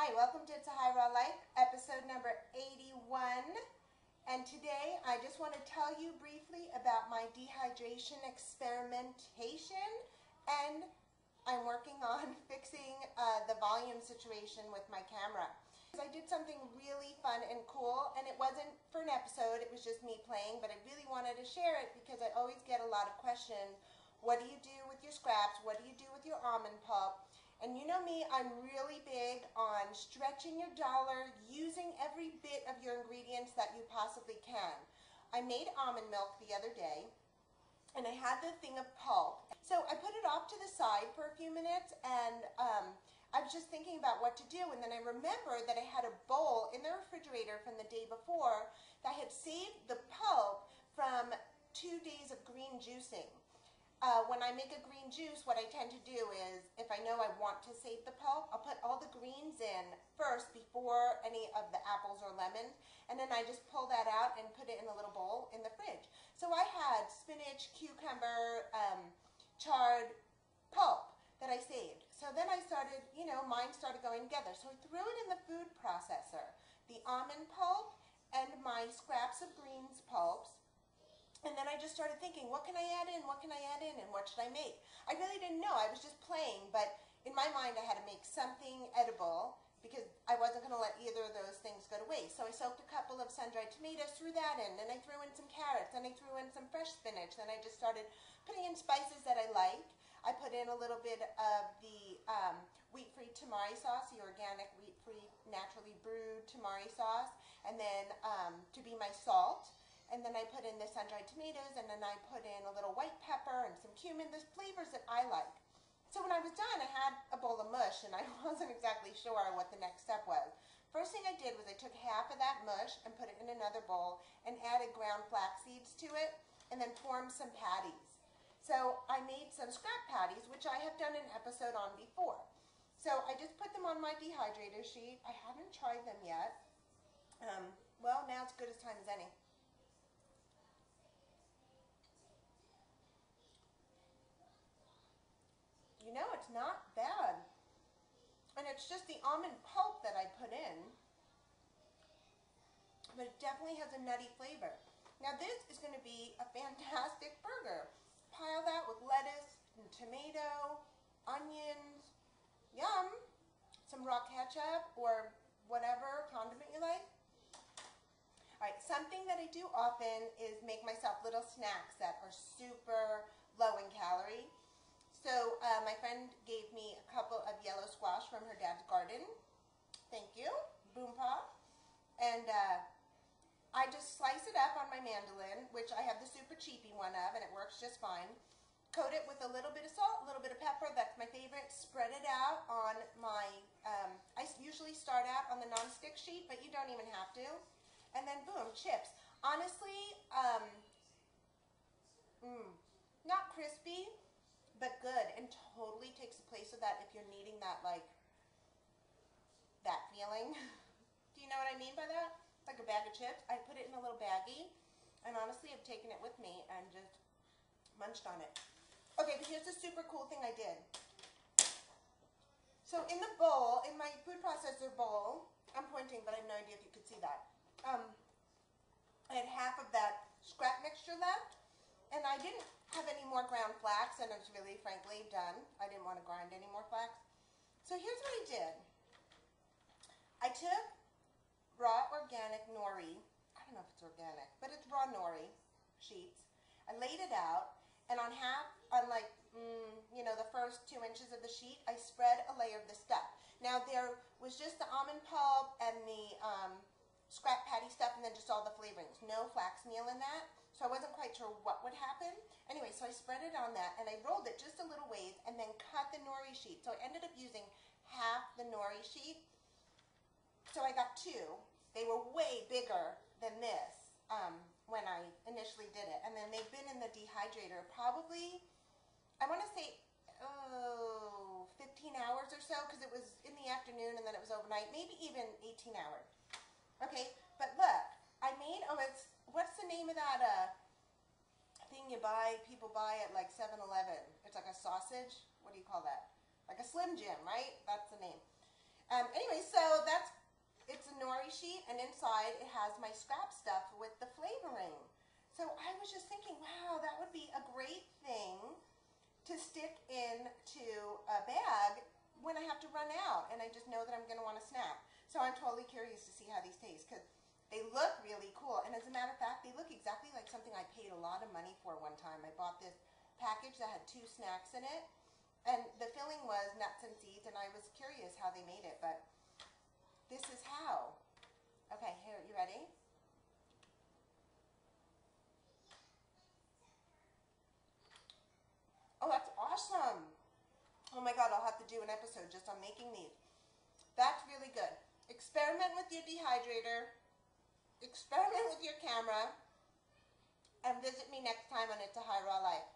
Hi, welcome to It's a High Raw Life, episode number 81. And today I just want to tell you briefly about my dehydration experimentation, and I'm working on fixing the volume situation with my camera. I did something really fun and cool, and it wasn't for an episode, it was just me playing, but I really wanted to share it because I always get a lot of questions. What do you do with your scraps? What do you do with your almond pulp? And you know me, I'm really big on stretching your dollar, using every bit of your ingredients that you possibly can. I made almond milk the other day, and I had the thing of pulp. So I put it off to the side for a few minutes, and I was just thinking about what to do, and then I remembered that I had a bowl in the refrigerator from the day before that had saved the pulp from 2 days of green juicing. When I make a green juice, what I tend to do is, if I know I want to save the pulp, I'll put all the greens in first before any of the apples or lemons, and then I just pull that out and put it in a little bowl in the fridge. So I had spinach, cucumber, charred pulp that I saved. So then I started, mine started going together. So I threw it in the food processor, the almond pulp and my scraps of greens pulps. And then I just started thinking, what can I add in? What can I add in? And what should I make? I really didn't know. I was just playing, but in my mind I had to make something edible because I wasn't going to let either of those things go to waste. So I soaked a couple of sun-dried tomatoes, threw that in, then I threw in some carrots, then I threw in some fresh spinach, then I just started putting in spices that I like. I put in a little bit of the wheat-free tamari sauce, the organic wheat-free naturally brewed tamari sauce, and then to be my salt. And then I put in the sun-dried tomatoes, and then I put in a little white pepper and some cumin, the flavors that I like. So when I was done, I had a bowl of mush, and I wasn't exactly sure what the next step was. First thing I did was I took half of that mush and put it in another bowl and added ground flax seeds to it, and then formed some patties. So I made some scrap patties, which I have done an episode on before. So I just put them on my dehydrator sheet. I haven't tried them yet. Well, now it's good as time as any. It's not bad. And it's just the almond pulp that I put in, but it definitely has a nutty flavor. Now this is going to be a fantastic burger. Pile that with lettuce and tomato, onions, yum, some raw ketchup or whatever condiment you like. Alright, something that I do often is make myself little snacks that are super low in calorie. So my friend gave me a couple of yellow squash from her dad's garden. Thank you, Boom Pop. And I just slice it up on my mandolin, which I have the super cheapy one of, and it works just fine. Coat it with a little bit of salt, a little bit of pepper, that's my favorite. Spread it out on my, I usually start out on the non-stick sheet, but you don't even have to. And then boom, chips. Honestly, not crispy, but good, and totally takes the place of that if you're needing that, that feeling. Do you know what I mean by that? Like a bag of chips. I put it in a little baggie, and honestly I've taken it with me and just munched on it. Okay, but here's the super cool thing I did. So in the bowl, in my food processor bowl, I'm pointing, but I have no idea if you could see that. I had half of that scrap mixture left, and I didn't have any more ground flax, and it's really, frankly, done. I didn't want to grind any more flax. So here's what I did. I took raw organic nori. I don't know if it's organic, but it's raw nori sheets. I laid it out, and on the first 2 inches of the sheet, I spread a layer of the stuff. Now there was just the almond pulp and the scrap patty stuff, and then just all the flavorings. No flax meal in that. So I wasn't quite sure what would happen. Anyway, so I spread it on that, and I rolled it just a little ways, and then cut the nori sheet. So I ended up using half the nori sheet. So I got 2. They were way bigger than this when I initially did it. And then they've been in the dehydrator probably, I want to say, 15 hours or so, because it was in the afternoon and then it was overnight, maybe even 18 hours. Okay, but look, I made, what's the name of that thing people buy at like 7-Eleven? It's like a sausage, what do you call that? Like a Slim Jim, right? That's the name. Anyway, so sheet, and inside it has my scrap stuff with the flavoring. So I was just thinking, wow, that would be a great thing to stick into a bag when I have to run out and I just know that I'm going to want a snack. So I'm totally curious to see how these taste because they look really cool. And as a matter of fact, they look exactly like something I paid a lot of money for one time. I bought this package that had 2 snacks in it, and the filling was nuts and seeds, and I was curious how they made it, but this is how. Okay, here, you ready? Oh, that's awesome. Oh my God, I'll have to do an episode just on making these. That's really good. Experiment with your dehydrator. Experiment with your camera. And visit me next time on It's a High Raw Life.